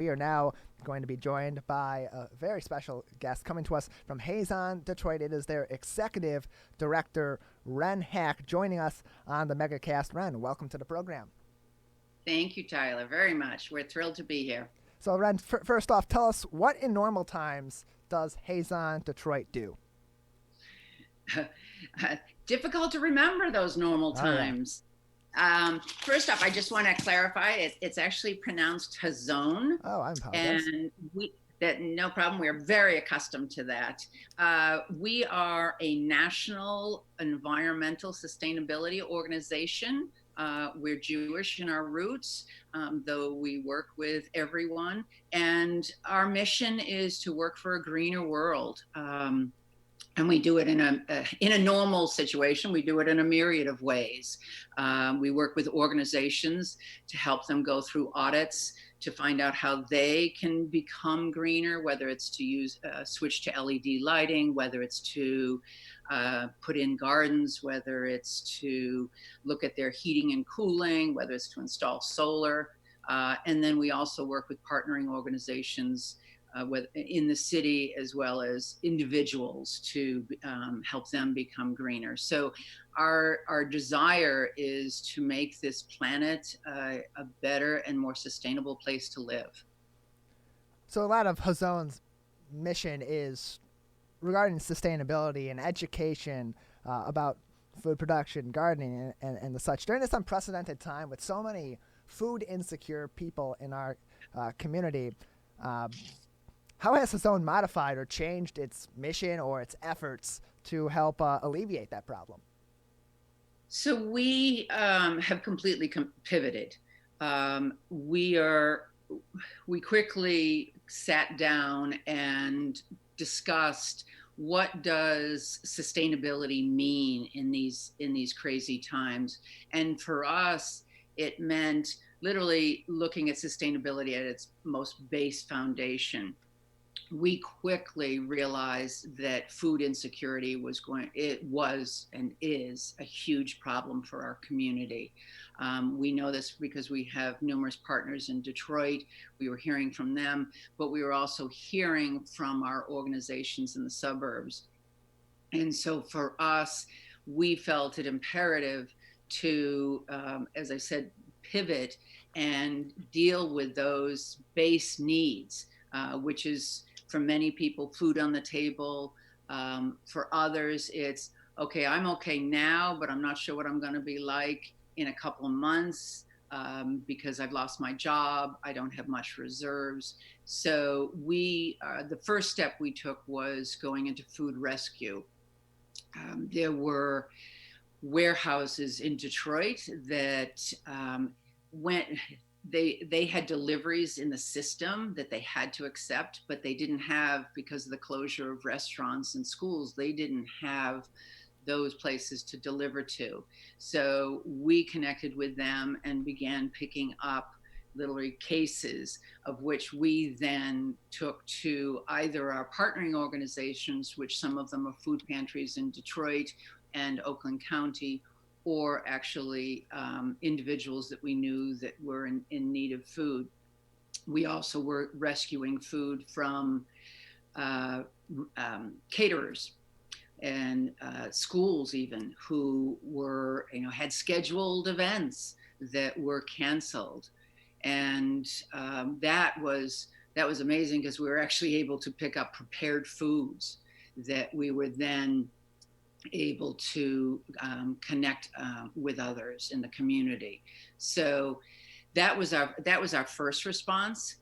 We are now going to be joined by a very special guest coming to us from Hazon Detroit. It is their executive director, Wren Hack, joining us on the MegaCast. Wren, welcome to the program. Thank you, Tyler, very much. We're thrilled to be here. So, Wren, first off, tell us what in normal times does Hazon Detroit do? Difficult to remember those normal times. First off, I just want to clarify, it's actually pronounced Hazon. Oh, I apologize. And no problem. We're very accustomed to that. We are a national environmental sustainability organization. We're Jewish in our roots, though we work with everyone. And our mission is to work for a greener world. And we do it in a normal situation. We do it in a myriad of ways. We work with organizations to help them go through audits to find out how they can become greener, whether it's to use switch to LED lighting, whether it's to put in gardens, whether it's to look at their heating and cooling, whether it's to install solar. And then we also work with partnering organizations in the city as well as individuals to help them become greener. So our desire is to make this planet a better and more sustainable place to live. So a lot of Hazon's mission is regarding sustainability and education about food production, gardening, and the such. During this unprecedented time with so many food insecure people in our community, how has Hazon modified or changed its mission or its efforts to help alleviate that problem? So we have completely pivoted. We quickly sat down and discussed what does sustainability mean in these crazy times. And for us, it meant literally looking at sustainability at its most base foundation. We quickly realized that food insecurity was and is a huge problem for our community. We know this because we have numerous partners in Detroit. We were hearing from them, but we were also hearing from our organizations in the suburbs. And so for us, we felt it imperative to, as I said, pivot and deal with those base needs, which is, for many people, food on the table. For others, it's, okay, I'm okay now, but I'm not sure what I'm going to be like in a couple of months because I've lost my job. I don't have much reserves. So the first step we took was going into food rescue. There were warehouses in Detroit that they had deliveries in the system that they had to accept, but they didn't have, because of the closure of restaurants and schools, they didn't have those places to deliver to. So we connected with them and began picking up literally cases, of which we then took to either our partnering organizations, which some of them are food pantries in Detroit and Oakland County, or actually individuals that we knew that were in need of food. We also were rescuing food from caterers and schools even, who were, had scheduled events that were canceled. And that was amazing, because we were actually able to pick up prepared foods that we were then able to connect with others in the community. So that was our first response.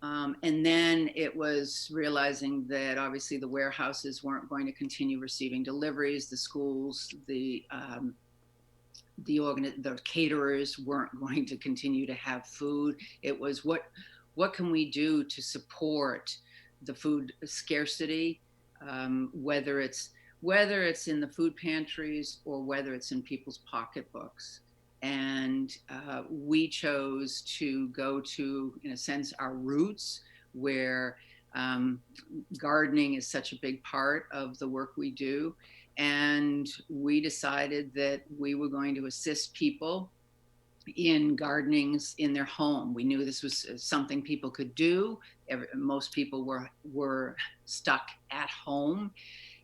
And then it was realizing that obviously the warehouses weren't going to continue receiving deliveries, the schools, the caterers weren't going to continue to have food. It was what can we do to support the food scarcity, whether it's in the food pantries or whether it's in people's pocketbooks. And we chose to go to, in a sense, our roots, where gardening is such a big part of the work we do. And we decided that we were going to assist people in gardenings in their home. We knew this was something people could do. Most people were stuck at home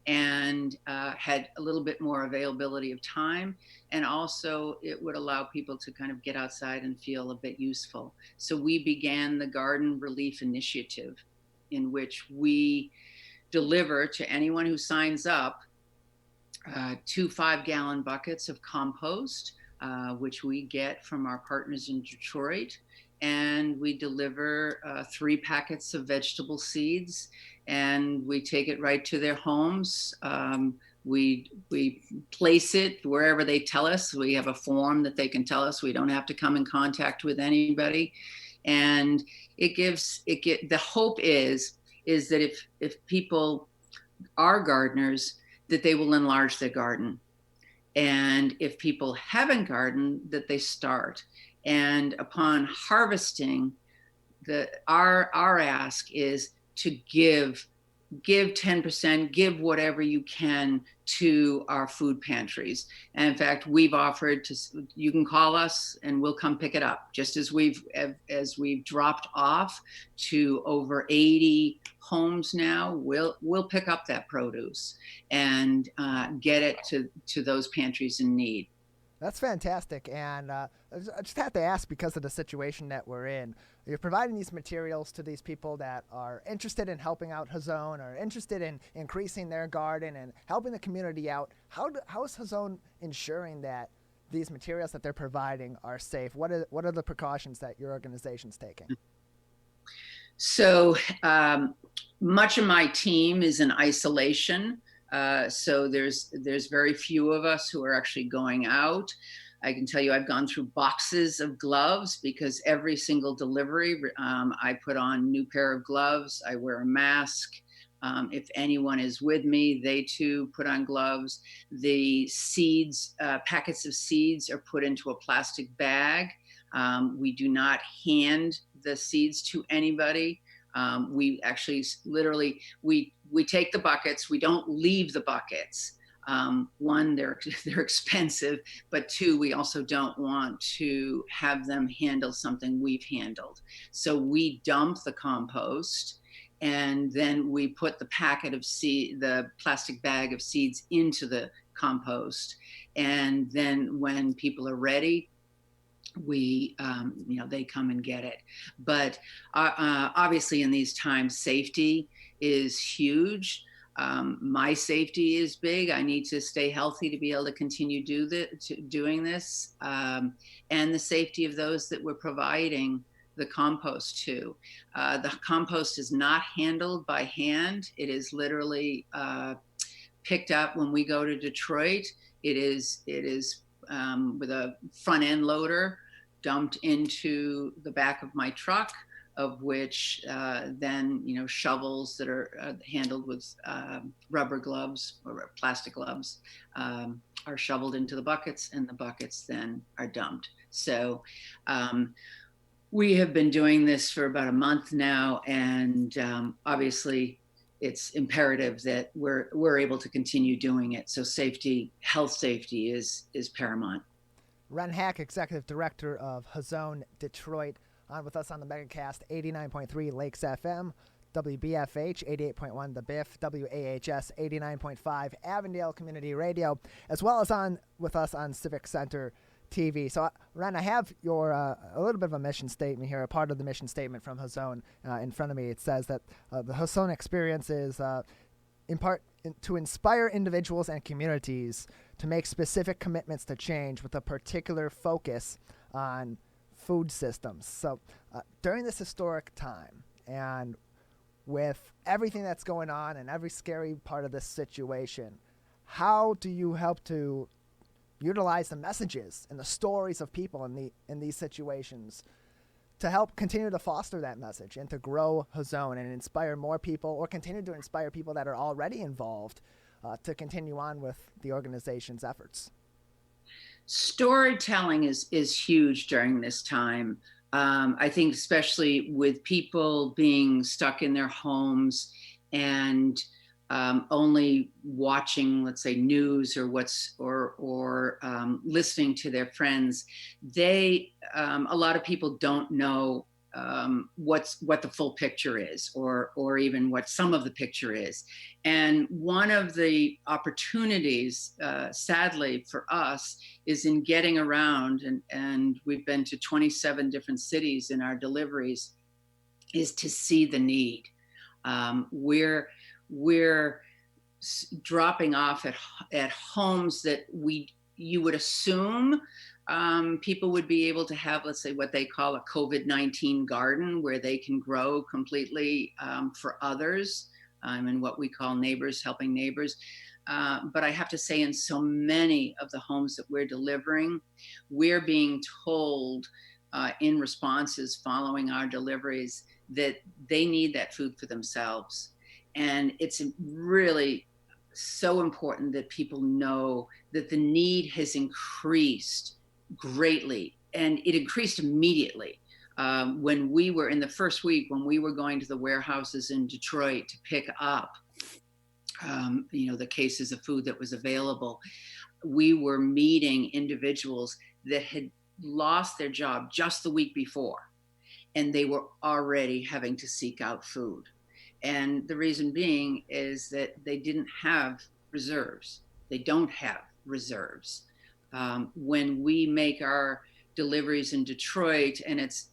and had a little bit more availability of time. And also it would allow people to kind of get outside and feel a bit useful. So we began the Garden Relief Initiative, in which we deliver to anyone who signs up 2 5-gallon buckets of compost, which we get from our partners in Detroit. And we deliver 3 packets of vegetable seeds, and we take it right to their homes. We place it wherever they tell us. We have a form that they can tell us. We don't have to come in contact with anybody. And the hope is that if people are gardeners, that they will enlarge their garden. And if people haven't gardened, that they start. And upon harvesting, our ask is to give 10%, give whatever you can to our food pantries. And in fact, we've offered you can call us and we'll come pick it up, just as we've dropped off to over 80 homes now. We'll pick up that produce and get it to those pantries in need. That's fantastic. And I just have to ask, because of the situation that we're in, you're providing these materials to these people that are interested in helping out Hazon, or interested in increasing their garden and helping the community out. How is Hazon ensuring that these materials that they're providing are safe? What are the precautions that your organization's taking? So much of my team is in isolation. So there's very few of us who are actually going out. I can tell you I've gone through boxes of gloves, because every single delivery I put on a new pair of gloves. I wear a mask. If anyone is with me, they too put on gloves. The seeds, packets of seeds, are put into a plastic bag. We do not hand the seeds to anybody. We actually literally, we take the buckets. We don't leave the buckets. One, they're expensive, but 2, we also don't want to have them handle something we've handled. So we dump the compost, and then we put the plastic bag of seeds into the compost. And then when people are ready, they come and get it. But obviously in these times, safety is huge. My safety is big. I need to stay healthy to be able to continue doing this, and the safety of those that we're providing the compost to. The compost is not handled by hand. It is literally picked up when we go to Detroit. It is with a front end loader dumped into the back of my truck, of which then shovels that are handled with rubber gloves or plastic gloves are shoveled into the buckets, and the buckets then are dumped. So we have been doing this for about a month now, and obviously it's imperative that we're able to continue doing it. So health safety is paramount. Wren Hack, Executive Director of Hazon Detroit, on with us on the MegaCast 89.3 Lakes FM, WBFH 88.1 The Biff, WAHS 89.5 Avondale Community Radio, as well as with us on Civic Center TV. So, Wren, I have your a little bit of a mission statement here, a part of the mission statement from Hazon in front of me. It says that the Hazon experience is in part to inspire individuals and communities to make specific commitments to change, with a particular focus on food systems. So during this historic time, and with everything that's going on and every scary part of this situation, how do you help to utilize the messages and the stories of people in these situations to help continue to foster that message and to grow Hazon and inspire more people, or continue to inspire people that are already involved to continue on with the organization's efforts? Storytelling is huge during this time. I think especially with people being stuck in their homes and only watching, let's say, news or listening to their friends. A lot of people don't know what the full picture is, or even what some of the picture is. And one of the opportunities, sadly for us, is in getting around, and we've been to 27 different cities in our deliveries, is to see the need. We're dropping off at homes that you would assume people would be able to have, let's say, what they call a COVID-19 garden, where they can grow completely for others, and what we call neighbors helping neighbors. But I have to say, in so many of the homes that we're delivering, we're being told in responses following our deliveries that they need that food for themselves. And it's really so important that people know that the need has increased greatly, and it increased immediately. When we were in the first week, when we were going to the warehouses in Detroit to pick up, the cases of food that was available, we were meeting individuals that had lost their job just the week before, and they were already having to seek out food. And the reason being is that they didn't have reserves. They don't have reserves. When we make our deliveries in Detroit, and it's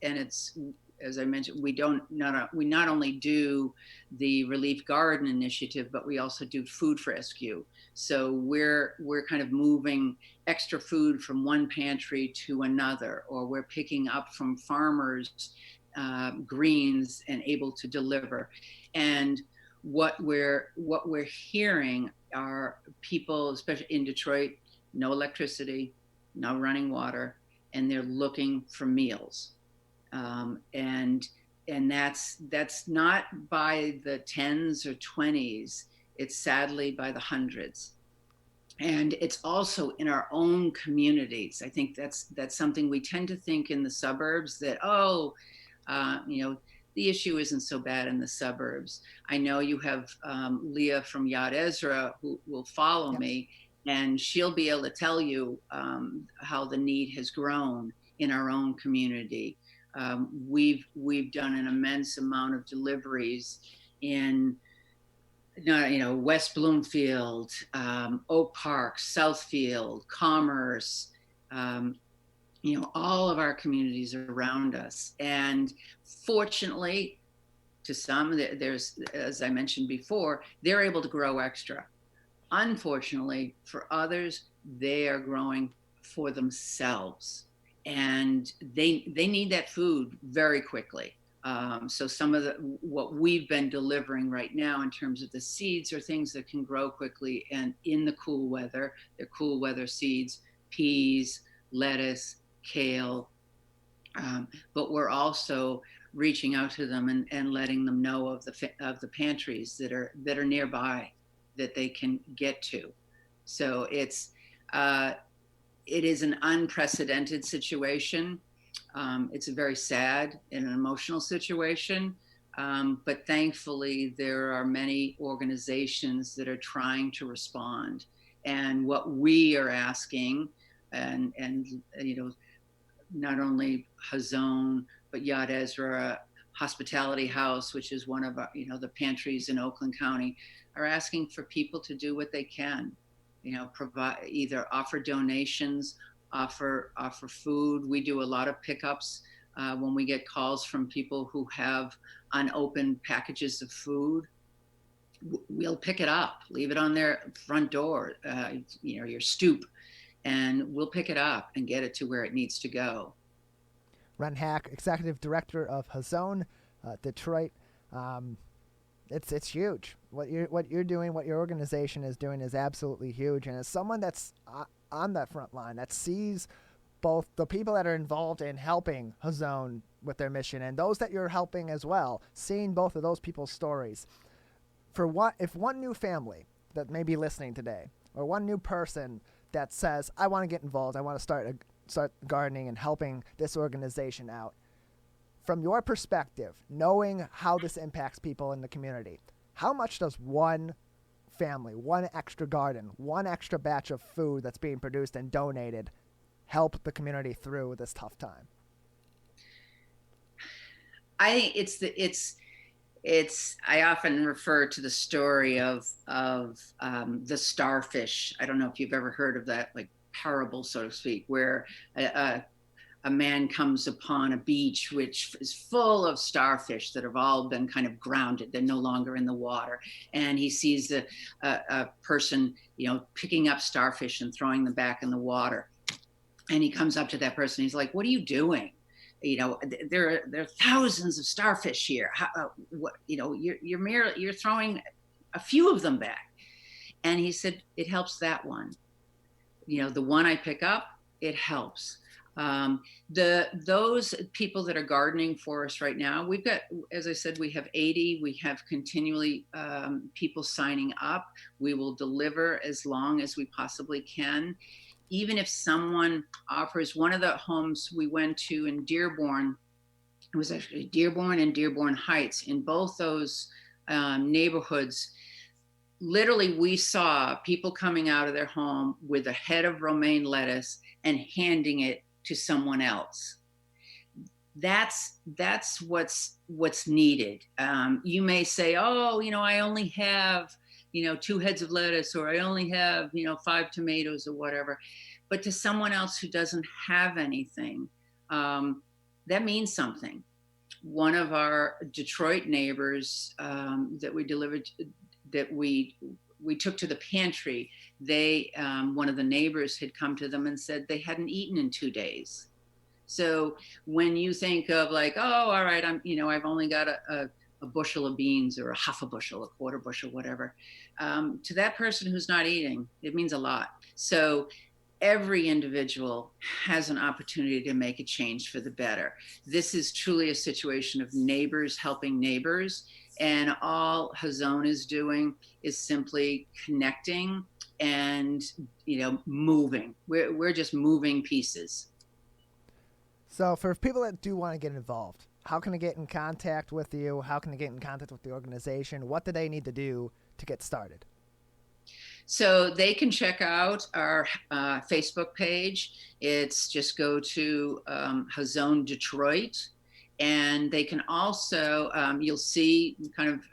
as I mentioned, we not only do the Relief Garden Initiative, but we also do Food for Rescue. So we're kind of moving extra food from one pantry to another, or we're picking up from farmers greens and able to deliver. And what we're hearing are people, especially in Detroit, no electricity, no running water, and they're looking for meals. And that's not by the 10s or 20s. It's sadly by the hundreds. And it's also in our own communities. I think that's something we tend to think in the suburbs, that, the issue isn't so bad in the suburbs. I know you have Leah from Yad Ezra who will follow me, and she'll be able to tell you how the need has grown in our own community. We've done an immense amount of deliveries in West Bloomfield, Oak Park, Southfield, Commerce, all of our communities around us. And fortunately, to some, there's, as I mentioned before, they're able to grow extra. Unfortunately, for others, they are growing for themselves, and they need that food very quickly. So some of what we've been delivering right now in terms of the seeds are things that can grow quickly and in the cool weather. They're cool weather seeds: peas, lettuce, kale. But we're also reaching out to them and letting them know of the pantries that are nearby that they can get to. So it is an unprecedented situation. It's a very sad and an emotional situation, but thankfully there are many organizations that are trying to respond. And what we are asking, and not only Hazon, but Yad Ezra Hospitality House, which is one of the pantries in Oakland County, are asking for people to do what they can, provide, either offer donations, offer food. We do a lot of pickups when we get calls from people who have unopened packages of food. We'll pick it up, leave it on their front door, your stoop, and we'll pick it up and get it to where it needs to go. Wren Hack, Executive Director of Hazon Detroit. It's huge. What you're doing, what your organization is doing, is absolutely huge. And as someone that's on that front line, that sees both the people that are involved in helping Hazon with their mission and those that you're helping as well, seeing both of those people's stories. If one new family that may be listening today, or one new person that says, I want to get involved, I want to start gardening and helping this organization out, from your perspective, knowing how this impacts people in the community, how much does one family, one extra garden, one extra batch of food that's being produced and donated help the community through this tough time? I think it's I often refer to the story of the starfish. I don't know if you've ever heard of that, like, parable, so to speak, where a man comes upon a beach which is full of starfish that have all been kind of grounded. They're no longer in the water. And he sees a person, picking up starfish and throwing them back in the water. And he comes up to that person. He's like, "What are you doing? There are thousands of starfish here. You're throwing a few of them back." And he said, "It helps that one. The one I pick up, it helps." Those people that are gardening for us right now, we've got, as I said, we have 80. We have continually people signing up. We will deliver as long as we possibly can. Even if someone offers, one of the homes we went to in Dearborn, it was actually Dearborn and Dearborn Heights. In both those neighborhoods, literally we saw people coming out of their home with a head of romaine lettuce and handing it to someone else. That's what's needed. You may say, "Oh, I only have 2 heads of lettuce, or I only have 5 tomatoes," or whatever. But to someone else who doesn't have anything, that means something. One of our Detroit neighbors that we delivered, that we took to the pantry, one of the neighbors had come to them and said they hadn't eaten in 2 days. So when you think of, like, "Oh, all right, I've only got a bushel of beans, or a half a bushel, a quarter bushel, whatever," to that person who's not eating, it means a lot. So every individual has an opportunity to make a change for the better. This is truly a situation of neighbors helping neighbors. And all Hazon is doing is simply connecting and, moving. We're just moving pieces. So for people that do want to get involved, how can they get in contact with you? How can they get in contact with the organization? What do they need to do to get started? So they can check out our Facebook page. It's just go to Hazon Detroit. And they can also, you'll see kind of,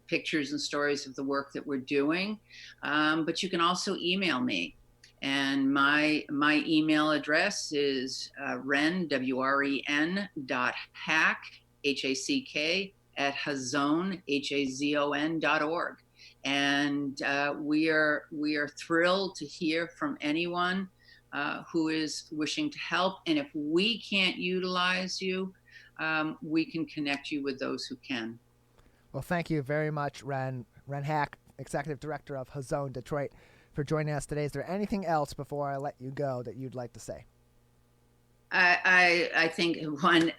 pictures and stories of the work that we're doing. But you can also email me. And my email address is Wren, WREN .hack, HACK, @Hazon, HAZON.org. And we are thrilled to hear from anyone who is wishing to help. And if we can't utilize you, we can connect you with those who can. Well, thank you very much, Wren Hack, Executive Director of Hazon Detroit, for joining us today. Is there anything else before I let you go that you'd like to say? I think one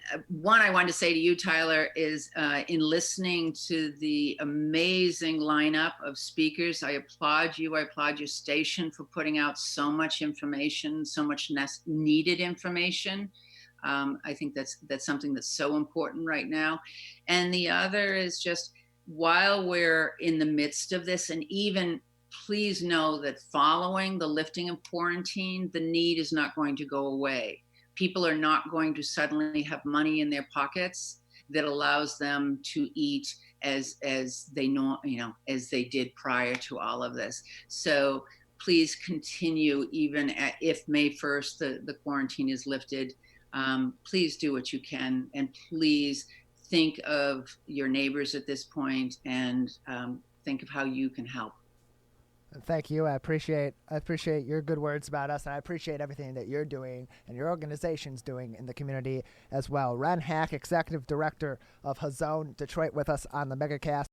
I wanted to say to you, Tyler, is in listening to the amazing lineup of speakers, I applaud you. I applaud your station for putting out so much information, so much needed information. I think that's something that's so important right now. And the other is just, while we're in the midst of this, and even please know that following the lifting of quarantine, the need is not going to go away. People are not going to suddenly have money in their pockets that allows them to eat as they know, as they did prior to all of this. So please continue, even if May 1st the quarantine is lifted. Please do what you can, and please think of your neighbors at this point, and think of how you can help. Thank you. I appreciate your good words about us, and I appreciate everything that you're doing and your organization's doing in the community as well. Wren Hack, Executive Director of Hazon Detroit, with us on the MegaCast.